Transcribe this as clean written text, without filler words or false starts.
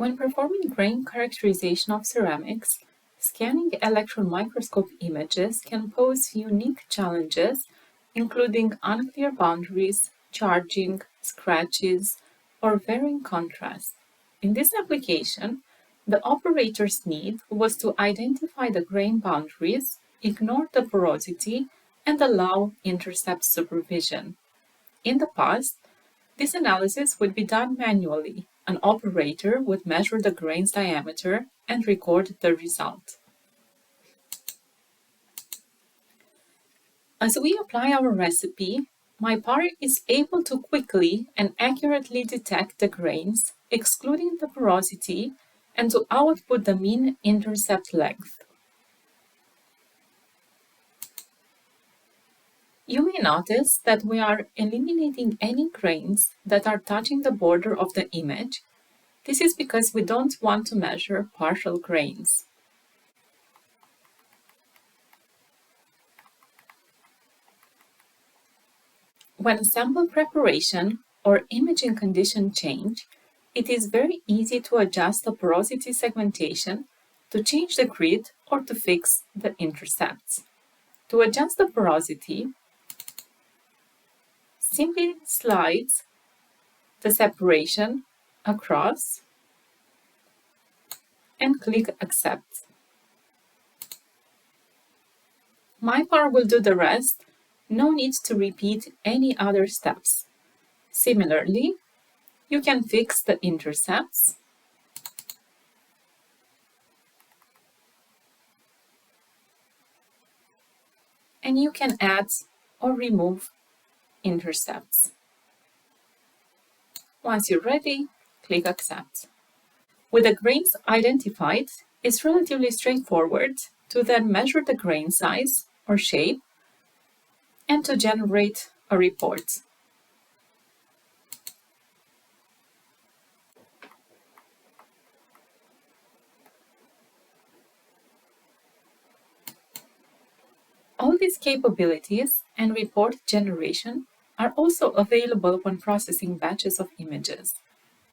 When performing grain characterization of ceramics, scanning electron microscope images can pose unique challenges, including unclear boundaries, charging, scratches, or varying contrast. In this application, the operator's need was to identify the grain boundaries, ignore the porosity, and allow intercept supervision. In the past, this analysis would be done manually. An operator would measure the grain's diameter and record the result. As we apply our recipe, MIPAR is able to quickly and accurately detect the grains, excluding the porosity, and to output the mean intercept length. You may notice that we are eliminating any grains that are touching the border of the image. This is because we don't want to measure partial grains. When sample preparation or imaging condition change, it is very easy to adjust the porosity segmentation, to change the grid, or to fix the intercepts. To adjust the porosity, simply slide the separation across and click Accept. MIPAR will do the rest. No need to repeat any other steps. Similarly, you can fix the intercepts and you can add or remove intercepts. Once you're ready, click Accept. With the grains identified, it's relatively straightforward to then measure the grain size or shape and to generate a report. All these capabilities and report generation are also available when processing batches of images.